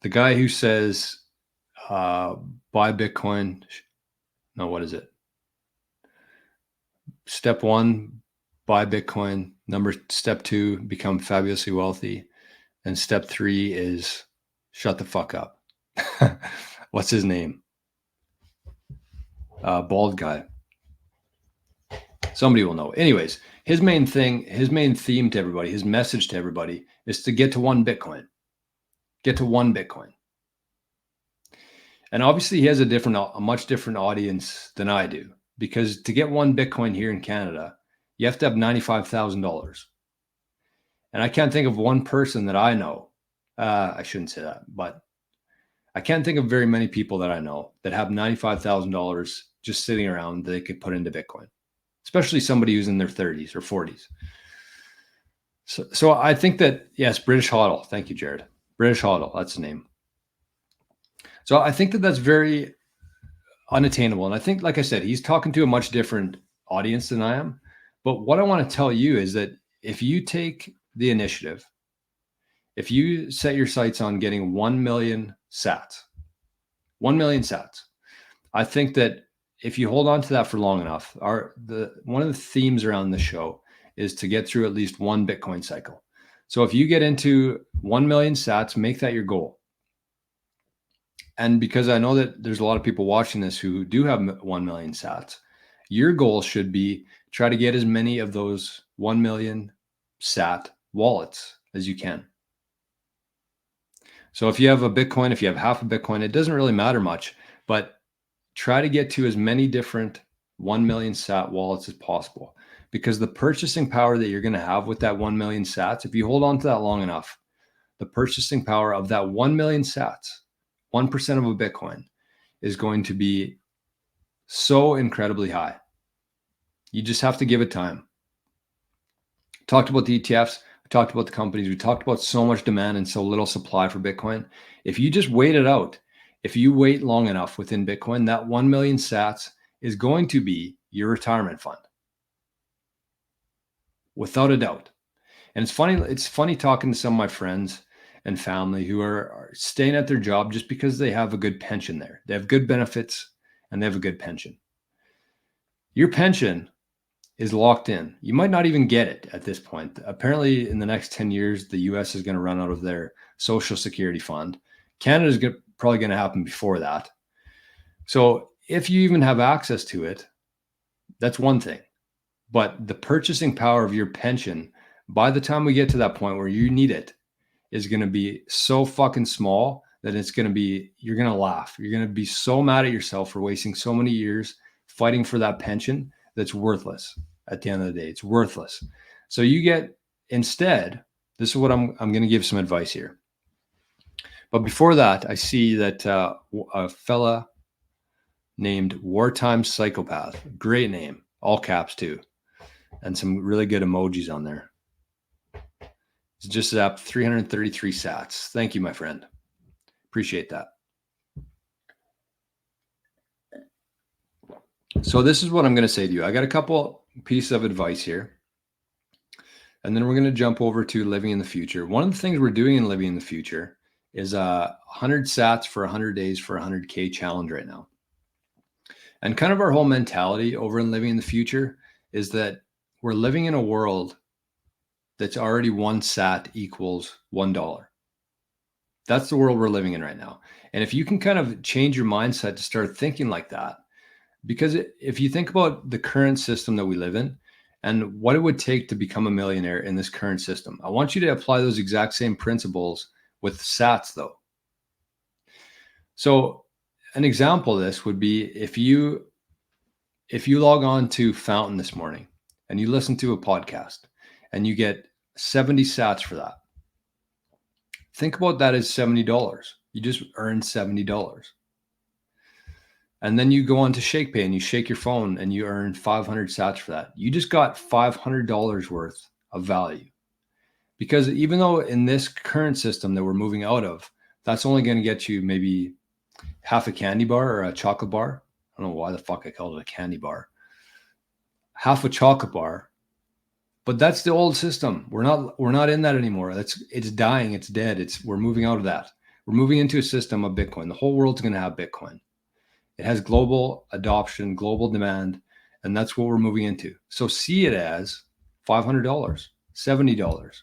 The guy who says, buy Bitcoin. No, what is it? Step 1, buy Bitcoin. Step 2, become fabulously wealthy. And step 3 is shut the fuck up. What's his name? Bald guy. Somebody will know. Anyways, his main theme to everybody, his message to everybody is to get to 1 Bitcoin. Get to 1 Bitcoin. And obviously he has a much different audience than I do, because to get 1 Bitcoin here in Canada, you have to have $95,000. And I can't think of one person that I know. I shouldn't say that, but I can't think of very many people that I know that have $95,000 just sitting around that they could put into Bitcoin, especially somebody who's in their 30s or 40s. So I think that, yes, British HODL. Thank you, Jared. British HODL, that's the name. So I think that that's very unattainable. And I think, like I said, he's talking to a much different audience than I am. But what I want to tell you is that if you take the initiative, if you set your sights on getting 1 million sats, 1 million sats, I think that if you hold on to that for long enough, one of the themes around the show is to get through at least 1 Bitcoin cycle. So if you get into 1 million sats, make that your goal. And because I know that there's a lot of people watching this who do have 1 million sats, your goal should be try to get as many of those 1 million sat wallets as you can. So if you have a Bitcoin, if you have half a Bitcoin, it doesn't really matter much, but try to get to as many different 1 million sat wallets as possible, because the purchasing power that you're going to have with that 1 million sats, if you hold on to that long enough, the purchasing power of that 1 million sats, 1% of a Bitcoin, is going to be so incredibly high. You just have to give it time. Talked about the ETFs. We talked about the companies. We talked about so much demand and so little supply for Bitcoin. If you just wait it out, if you wait long enough within Bitcoin, that 1 million sats is going to be your retirement fund, without a doubt. And it's funny talking to some of my friends and family who are staying at their job just because they have a good pension there. They have good benefits and they have a good pension. Your pension is locked in. You might not even get it at this point. Apparently, in the next 10 years, the US is going to run out of their Social Security fund. Canada is probably going to happen before that. So if you even have access to it, that's one thing. But the purchasing power of your pension, by the time we get to that point where you need it, is going to be so fucking small that you're going to laugh. You're going to be so mad at yourself for wasting so many years fighting for that pension that's worthless at the end of the day. It's worthless. So instead, this is what I'm going to give some advice here. But before that, I see that a fella named Wartime Psychopath, great name, all caps too, and some really good emojis on there. It's just up 333 sats. Thank you, my friend. Appreciate that. So this is what I'm going to say to you. I got a couple pieces of advice here, and then we're going to jump over to living in the future. One of the things we're doing in living in the future is 100 sats for 100 days for 100K challenge right now. And kind of our whole mentality over in living in the future is that we're living in a world that's already 1 sat equals $1. That's the world we're living in right now. And if you can kind of change your mindset to start thinking like that, because if you think about the current system that we live in and what it would take to become a millionaire in this current system, I want you to apply those exact same principles with sats though. So an example of this would be if you log on to Fountain this morning and you listen to a podcast and you get 70 sats for that. Think about that as $70. You just earned $70. And then you go on to ShakePay and you shake your phone and you earn 500 sats for that. You just got $500 worth of value. Because even though in this current system that we're moving out of, that's only going to get you maybe half a candy bar or a chocolate bar. I don't know why the fuck I called it a candy bar. Half a chocolate bar. But that's the old system. We're not in that anymore. It's dying. It's dead. We're moving out of that. We're moving into a system of Bitcoin. The whole world's going to have Bitcoin. It has global adoption, global demand, and that's what we're moving into. So see it as $500, $70.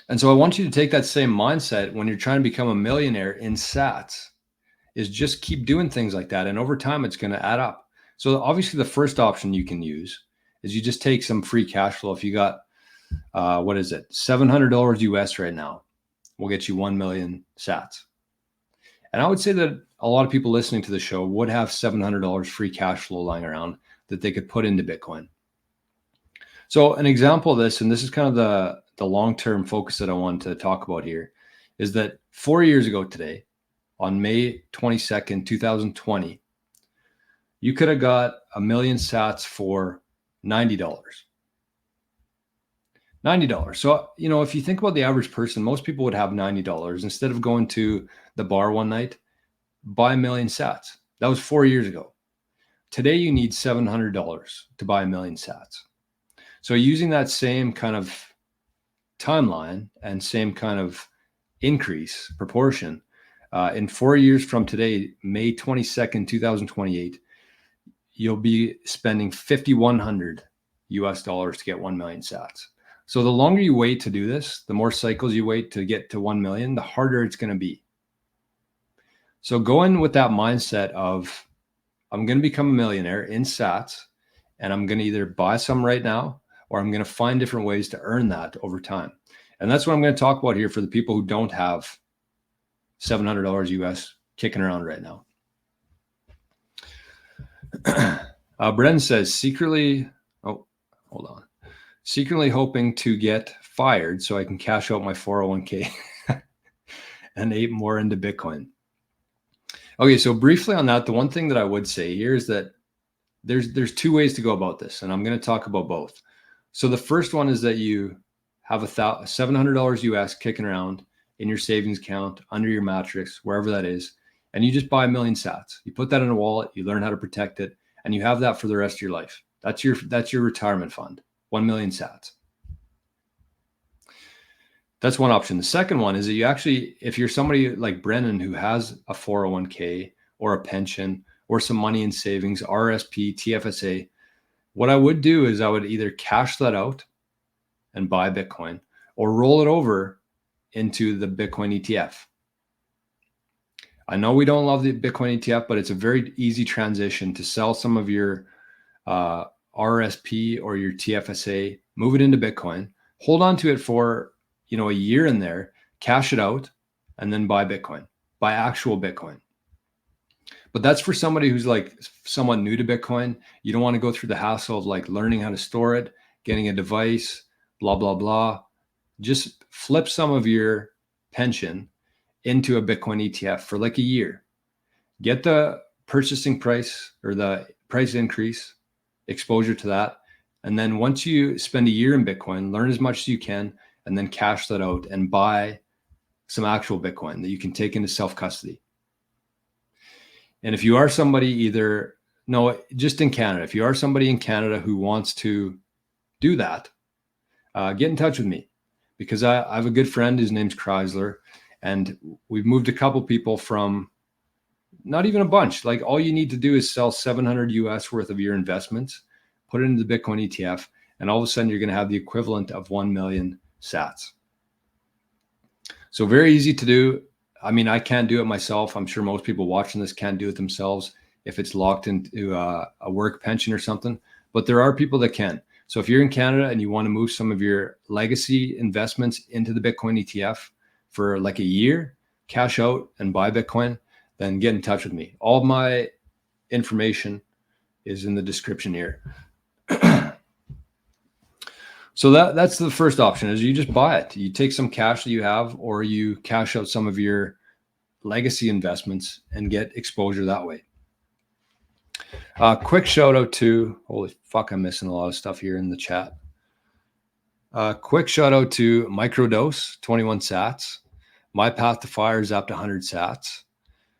And so I want you to take that same mindset when you're trying to become a millionaire in sats, is just keep doing things like that. And over time, it's going to add up. So obviously the first option you can use is you just take some free cash flow. If you got, what is it? $700 US right now, will get you 1 million sats. And I would say that a lot of people listening to the show would have $700 free cash flow lying around that they could put into Bitcoin. So an example of this, and this is kind of the long-term focus that I wanted to talk about here, is that 4 years ago today, on May 22nd, 2020, you could have got 1 million sats for $90. $90. So, if you think about the average person, most people would have $90. Instead of going to the bar one night, buy 1 million sats. That was 4 years ago. Today, you need $700 to buy 1 million sats. So using that same kind of timeline and same kind of increase proportion, in 4 years from today, May 22nd, 2028, you'll be spending $5,100 US to get 1 million sats. So the longer you wait to do this, the more cycles you wait to get to 1 million, the harder it's going to be. So go in with that mindset of, I'm going to become a millionaire in sats, and I'm going to either buy some right now, or I'm going to find different ways to earn that over time. And that's what I'm going to talk about here for the people who don't have $700 US kicking around right now. Bren says, secretly hoping to get fired so I can cash out my 401k and 8 more into Bitcoin. Okay, so briefly on that, the one thing that I would say here is that there's 2 ways to go about this, and I'm going to talk about both. So the first one is that you have $700 US kicking around in your savings account, under your mattress, wherever that is, and you just buy 1 million sats. You put that in a wallet, you learn how to protect it, and you have that for the rest of your life. That's your retirement fund, 1 million sats. That's one option. The second one is that you actually, if you're somebody like Brennan who has a 401k or a pension or some money in savings, RSP, TFSA, what I would do is I would either cash that out and buy Bitcoin or roll it over into the Bitcoin ETF. I know we don't love the Bitcoin ETF, but it's a very easy transition to sell some of your RSP or your TFSA, move it into Bitcoin, hold on to it for a year in there, cash it out, and then buy Bitcoin, buy actual Bitcoin. But that's for somebody who's like somewhat new to Bitcoin. You don't want to go through the hassle of like learning how to store it, getting a device, blah, blah, blah. Just flip some of your pension into a Bitcoin ETF for like a year. Get the purchasing price or the price increase, exposure to that. And then once you spend a year in Bitcoin, learn as much as you can, and then cash that out and buy some actual Bitcoin that you can take into self-custody. And if you are somebody just in Canada, if you are somebody in Canada who wants to do that, get in touch with me, because I have a good friend, his name's Crysler, and we've moved a couple people from, not even a bunch, like all you need to do is sell 700 US worth of your investments, put it into the Bitcoin ETF, and all of a sudden you're going to have the equivalent of 1 million sats. So very easy to do. I mean, I can't do it myself. I'm sure most people watching this can't do it themselves if it's locked into a work pension or something, but there are people that can. So if you're in Canada and you want to move some of your legacy investments into the Bitcoin ETF for like a year, cash out and buy Bitcoin, then get in touch with me. All my information is in the description here. So that's the first option, is you just buy it. You take some cash that you have, or you cash out some of your legacy investments and get exposure that way. Quick shout out to, holy fuck, I'm missing a lot of stuff here in the chat. Quick shout out to Microdose, 21 sats. My Path to Fire is up to 100 sats.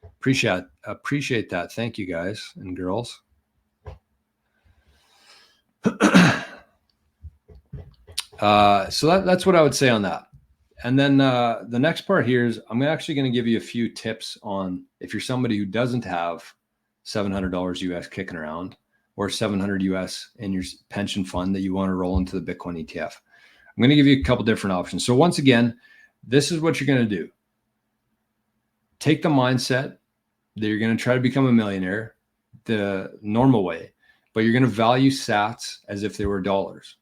Appreciate that. Thank you guys and girls. So that's what I would say on that. And then the next part here is I'm actually going to give you a few tips on if you're somebody who doesn't have $700 US kicking around or 700 US in your pension fund that you want to roll into the Bitcoin ETF. I'm going to give you a couple different options. So once again, this is what you're going to do. Take the mindset that you're going to try to become a millionaire the normal way, but you're going to value sats as if they were dollars.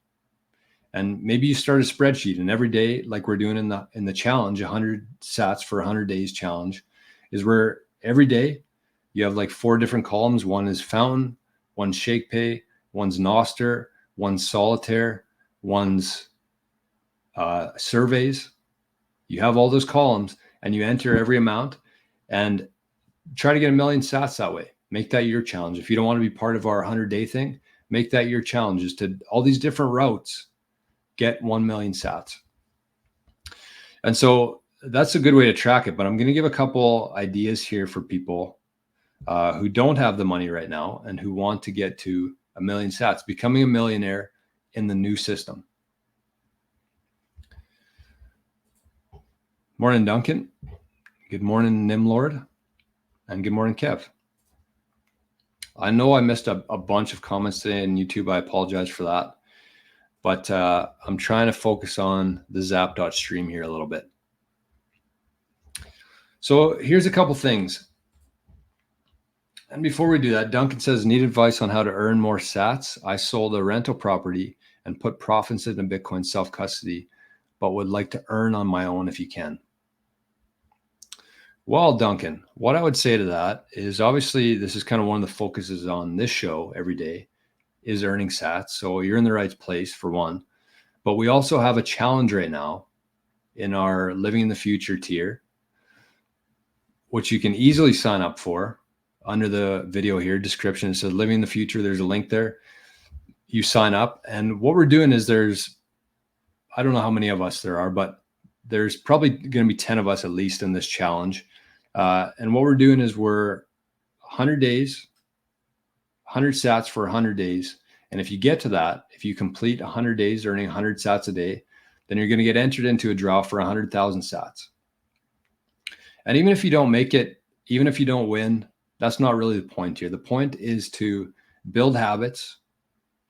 And maybe you start a spreadsheet, and every day, like we're doing in the challenge, 100 sats for 100 days challenge, is where every day you have like 4 different columns. One is Fountain, one's ShakePay, one's Nostr, one's Solitaire, one's surveys. You have all those columns, and you enter every amount and try to get 1 million sats that way. Make that your challenge. If you don't want to be part of our 100-day thing, make that your challenge, is to all these different routes, get 1 million sats. And so that's a good way to track it. But I'm going to give a couple ideas here for people who don't have the money right now and who want to get to 1 million sats, becoming a millionaire in the new system. Morning, Duncan. Good morning, Nimlord. And good morning, Kev. I know I missed a bunch of comments today on YouTube. I apologize for that. But I'm trying to focus on the zap.stream here a little bit. So here's a couple things. And before we do that, Duncan says, need advice on how to earn more sats. I sold a rental property and put profits into Bitcoin self-custody, but would like to earn on my own if you can. Well, Duncan, what I would say to that is, obviously this is kind of one of the focuses on this show every day, is earning sats. So you're in the right place for one, but we also have a challenge right now in our Living in the Future tier, which you can easily sign up for under the video here, description. It says Living in the Future. There's a link there. You sign up. And what we're doing is I don't know how many of us there are, but there's probably going to be 10 of us at least in this challenge. And what we're doing is we're 100 days, 100 sats for 100 days. And if you get to that, if you complete 100 days earning 100 sats a day, then you're going to get entered into a draw for 100,000 sats. And even if you don't make it, even if you don't win, that's not really the point here. The point is to build habits,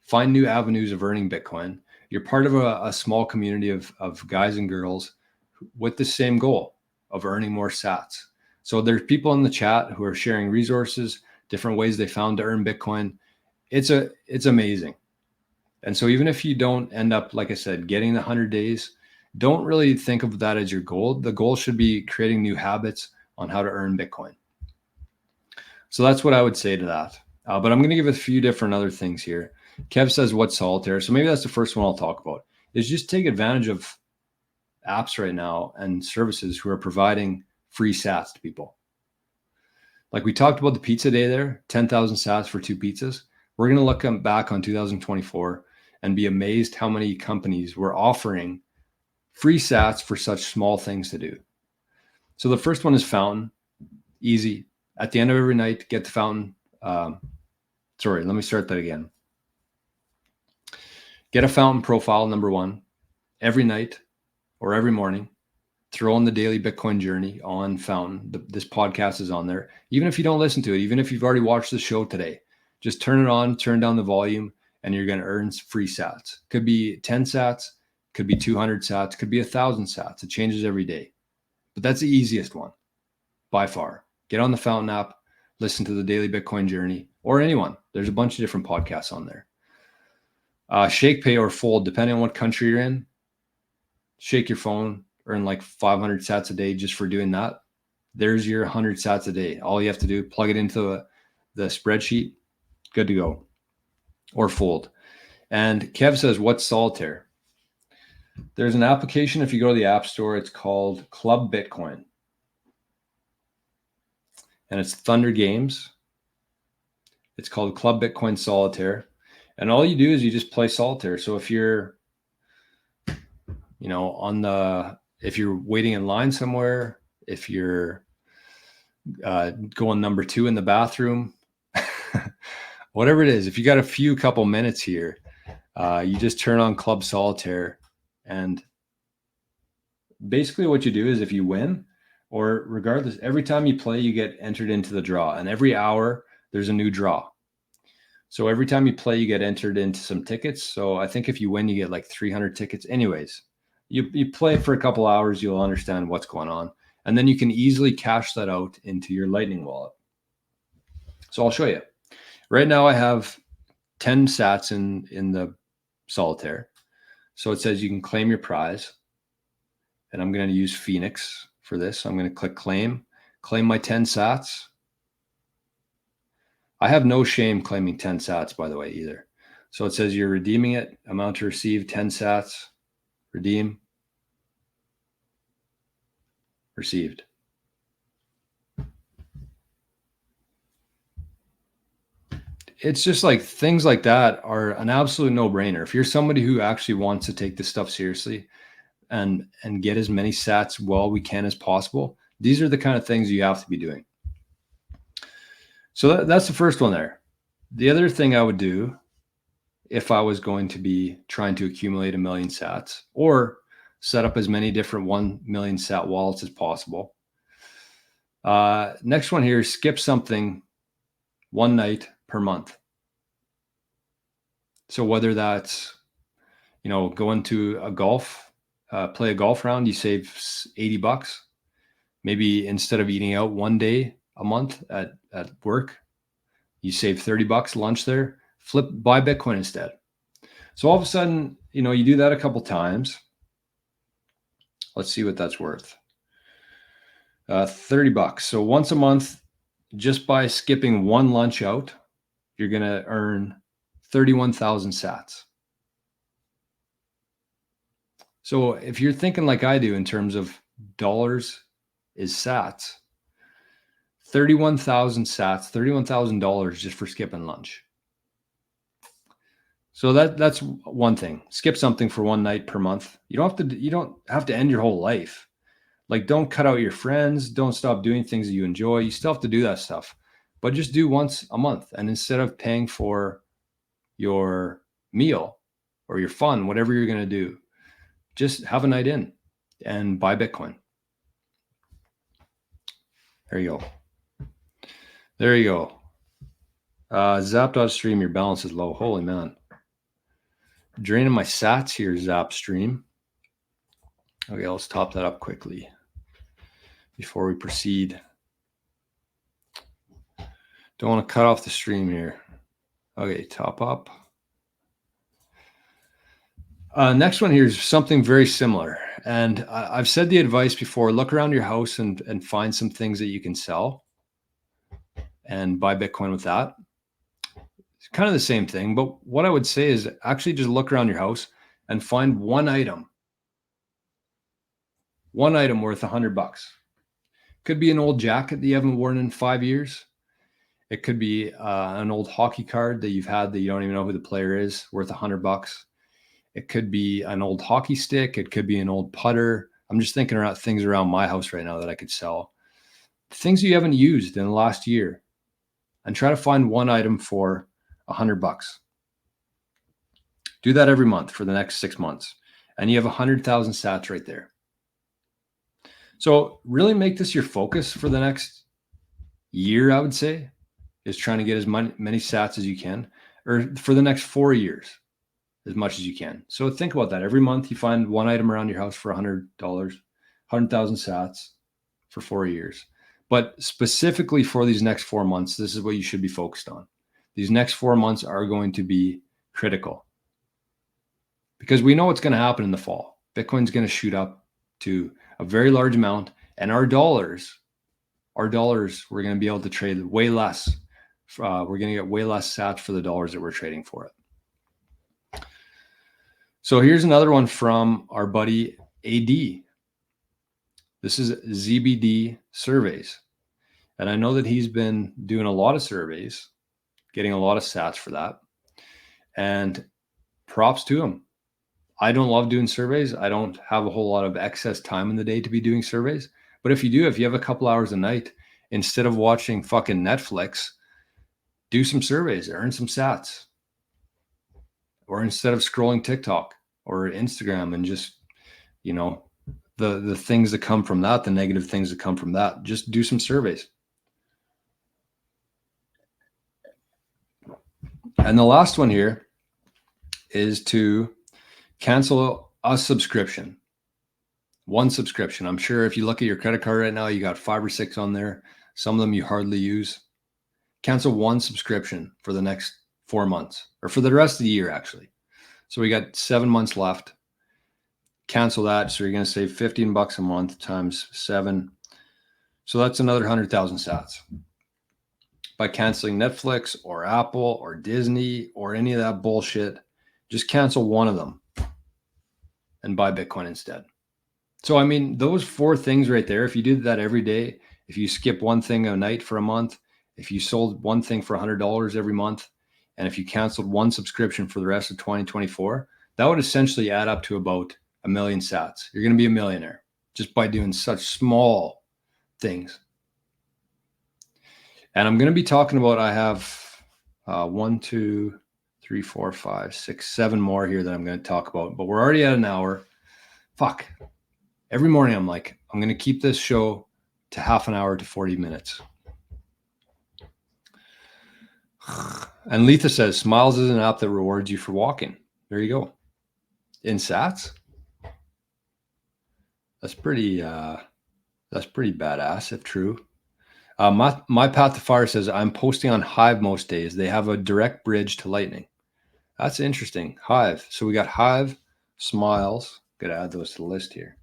find new avenues of earning Bitcoin. You're part of a small community of guys and girls with the same goal of earning more sats. So there's people in the chat who are sharing resources, different ways they found to earn Bitcoin. It's amazing. And so even if you don't end up, like I said, getting the 100 days, don't really think of that as your goal. The goal should be creating new habits on how to earn Bitcoin. So that's what I would say to that. But I'm going to give a few different other things here. Kev says, what's Solitaire? So maybe that's the first one I'll talk about, is just take advantage of apps right now and services who are providing free sats to people. Like we talked about the pizza day there, 10,000 sats for 2 pizzas. We're going to look back on 2024 and be amazed how many companies were offering free sats for such small things to do. So the first one is Fountain. Easy. At the end of every night, get the Fountain. Sorry, let me start that again. Get a Fountain profile, number 1, every night or every morning. Throw on the daily Bitcoin journey on Fountain. This podcast is on there. Even if you don't listen to it, even if you've already watched the show today, just turn it on, turn down the volume, and you're going to earn free sats. Could be 10 sats, could be 200 sats, could be 1,000 sats. It changes every day. But that's the easiest one by far. Get on the Fountain app, listen to the daily Bitcoin journey, or anyone. There's a bunch of different podcasts on there. ShakePay or Fold, depending on what country you're in. Shake your phone, earn like 500 sats a day just for doing that. There's your 100 sats a day. All you have to do, plug it into the spreadsheet, good to go. Or Fold. And Kev says, what's Solitaire? There's an application, if you go to the App Store, it's called Club Bitcoin. And it's Thunder Games. It's called Club Bitcoin Solitaire. And all you do is you just play solitaire. So if you're, if you're waiting in line somewhere, if you're going number 2 in the bathroom, whatever it is, if you got a couple minutes here, you just turn on Club Solitaire and basically what you do is if you win, or regardless, every time you play, you get entered into the draw. And every hour, there's a new draw. So every time you play, you get entered into some tickets. So I think if you win, you get like 300 tickets. Anyways, you play for a couple hours, you'll understand what's going on. And then you can easily cash that out into your Lightning wallet. So I'll show you. Right now I have 10 sats in the solitaire. So it says you can claim your prize. And I'm going to use Phoenix for this. So I'm going to click claim my 10 sats. I have no shame claiming 10 sats, by the way, either. So it says you're redeeming it, amount to receive 10 sats, redeem, received. It's just like things like that are an absolute no-brainer. If you're somebody who actually wants to take this stuff seriously and get as many sats while we can as possible, these are the kind of things you have to be doing. So that's the first one there. The other thing I would do if I was going to be trying to accumulate 1 million sats or set up as many different 1 million sat wallets as possible. Next one here, skip something one night per month. So whether that's, going to a golf, play a golf round, you save $80. Maybe instead of eating out one day a month at work, you save $30 lunch there, buy Bitcoin instead. So all of a sudden, you do that a couple times. Let's see what that's worth. $30. So once a month, just by skipping one lunch out, you're going to earn 31,000 sats. So if you're thinking like I do in terms of dollars is sats, 31,000 sats, $31,000 just for skipping lunch. So that's one thing. Skip something for one night per month. You don't have to end your whole life. Like, don't cut out your friends. Don't stop doing things that you enjoy. You still have to do that stuff, but just do once a month. And instead of paying for your meal or your fun, whatever you're going to do, just have a night in and buy Bitcoin. There you go. There you go. Zap.stream, your balance is low. Holy man. Draining my sats here, Zap stream. Okay, let's top that up quickly before we proceed. Don't want to cut off the stream here. Okay, top up. Next one here is something very similar. And I've said the advice before, look around your house and find some things that you can sell and buy Bitcoin with that. It's kind of the same thing, but what I would say is actually just look around your house and find one item worth $100. Could be an old jacket that you haven't worn in 5 years. It could be an old hockey card that you've had that you don't even know who the player is, worth $100. It could be an old hockey stick. It could be an old putter. I'm just thinking about things around my house right now that I could sell. Things you haven't used in the last year, and try to find one item for $100. Do that every month for the next 6 months, and you have 100,000 sats right there. So really make this your focus for the next year, I would say, is trying to get as many sats as you can, or for the next 4 years, as much as you can. So think about that. Every month you find one item around your house for $100, 100,000 sats for 4 years. But specifically for these next 4 months, this is what you should be focused on. These next 4 months are going to be critical because we know what's going to happen in the fall. Bitcoin's going to shoot up to a very large amount, and our dollars, we're going to be able to trade way less. We're going to get way less sats for the dollars that we're trading for it. So here's another one from our buddy AD. This is ZBD surveys. And I know that he's been doing a lot of surveys, getting a lot of sats for that. And props to him. I don't love doing surveys. I don't have a whole lot of excess time in the day to be doing surveys. But if you have a couple hours a night, instead of watching fucking Netflix, do some surveys, earn some sats. Or instead of scrolling TikTok or Instagram and just, the things that come from that, the negative things that come from that. Just do some surveys. And the last one here is to cancel a subscription. One subscription. I'm sure if you look at your credit card right now, you got 5 or 6 on there. Some of them you hardly use. Cancel one subscription for the next 4 months, or for the rest of the year, actually. So we got 7 months left. Cancel that. So you're going to save $15 a month times 7. So that's another 100,000 sats. By canceling Netflix or Apple or Disney or any of that bullshit, just cancel one of them and buy Bitcoin instead. So, I mean, those 4 things right there, if you did that every day, if you skip one thing a night for a month, if you sold one thing for $100 every month, and if you canceled one subscription for the rest of 2024, that would essentially add up to about 1 million sats. You're going to be a millionaire just by doing such small things. And I'm going to be talking about, I have 1, 2, 3, 4, 5, 6, 7 more here that I'm going to talk about, but we're already at an hour. Fuck. Every morning I'm like, I'm going to keep this show to half an hour to 40 minutes. And Letha says, Smiles is an app that rewards you for walking. There you go. In sats? That's pretty badass if true. My Path to Fire says, I'm posting on Hive most days. They have a direct bridge to Lightning. That's interesting. Hive. So we got Hive, Smiles. Got to add those to the list here.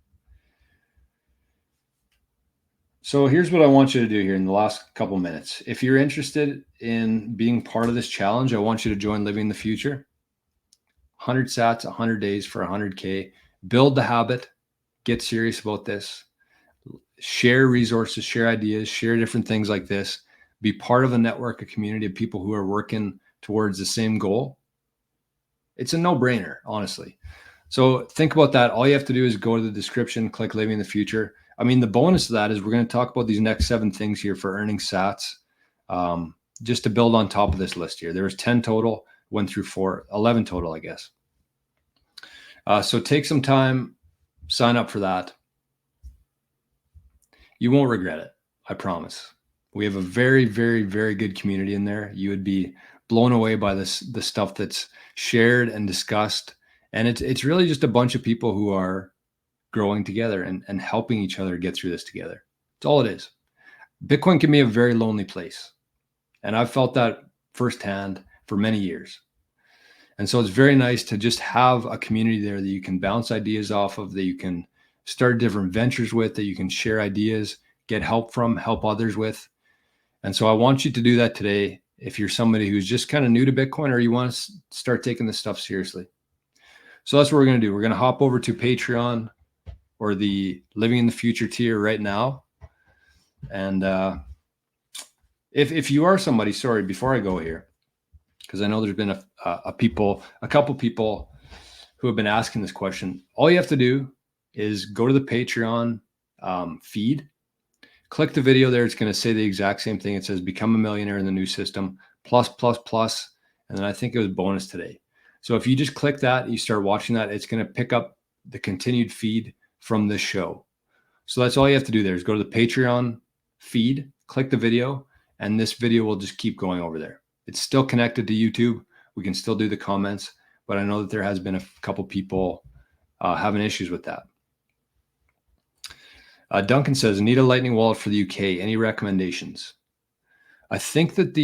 So here's what I want you to do here in the last couple minutes. If you're interested in being part of this challenge, I want you to join Living the Future. 100 sats, 100 days for 100K. Build the habit. Get serious about this. Share resources, share ideas, share different things like this. Be part of a network, a community of people who are working towards the same goal. It's a no-brainer, honestly. So think about that. All you have to do is go to the description, click Living the Future. I mean, the bonus of that is we're going to talk about these next 7 things here for earning sats, just to build on top of this list here. There was 10 total, went through 4, 11 total, I guess. So take some time, sign up for that. You won't regret it. I promise. We have a very, very, very good community in there. You would be blown away by the stuff that's shared and discussed. And it's really just a bunch of people who are growing together and helping each other get through this together. That's all it is. Bitcoin can be a very lonely place. And I've felt that firsthand for many years. And so it's very nice to just have a community there that you can bounce ideas off of, that you can start different ventures with, that you can share ideas, get help from, help others with. And so I want you to do that today if you're somebody who's just kind of new to Bitcoin or you want to start taking this stuff seriously. So that's what we're going to do. We're going to hop over to Patreon or the Living in the Future tier right now. And if you are somebody, sorry, before I go here, because I know there's been a couple people who have been asking this question. All you have to do is go to the Patreon feed, click the video there. It's going to say the exact same thing. It says become a millionaire in the new system, plus, and then I think it was bonus today. So if you just click that, you start watching that, it's going to pick up the continued feed from this show. So that's all you have to do there is go to the Patreon feed, click the video, and this video will just keep going over there. It's still connected to YouTube. We can still do the comments, but I know that there has been a couple people having issues with that. Duncan says, need a Lightning wallet for the UK. Any recommendations? I think that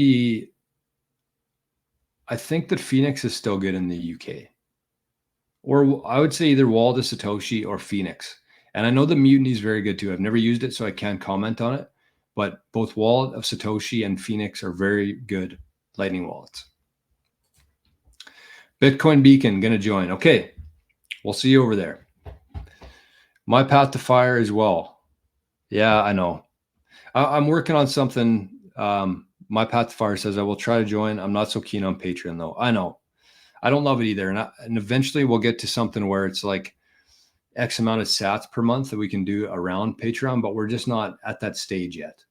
Phoenix is still good in the UK. Or I would say either Wallet of Satoshi or Phoenix. And I know the Mutiny is very good too. I've never used it, so I can't comment on it. But both Wallet of Satoshi and Phoenix are very good Lightning wallets. Bitcoin Beacon, going to join. Okay, we'll see you over there. My Path to Fire as well. Yeah, I know. I'm working on something. My Path to Fire says I will try to join. I'm not so keen on Patreon though. I know. I don't love it either. And eventually we'll get to something where it's like X amount of sats per month that we can do around Patreon, but we're just not at that stage yet.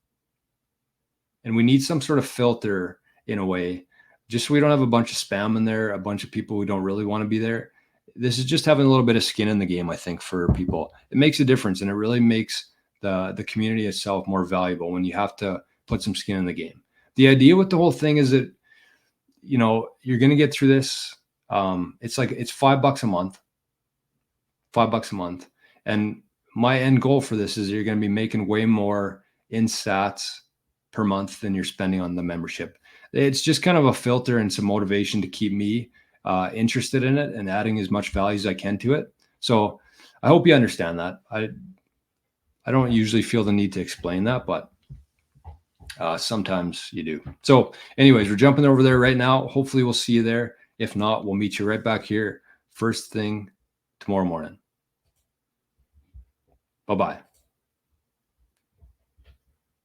And we need some sort of filter in a way, just so we don't have a bunch of spam in there, a bunch of people who don't really want to be there. this is just having a little bit of skin in the game, I think, for people. It makes a difference, and it really makes the community itself more valuable when you have to put some skin in the game. The idea with the whole thing is that, you know, you're going to get through this. It's like, it's $5 a month, $5 a month. And my end goal for this is you're going to be making way more in sats per month than you're spending on the membership. It's just kind of a filter and some motivation to keep me interested in it and adding as much value as I can to it. So I hope you understand that. I don't usually feel the need to explain that, but sometimes you do. So anyways, we're jumping over there right now. Hopefully we'll see you there. If not, we'll meet you right back here first thing tomorrow morning. Bye-bye.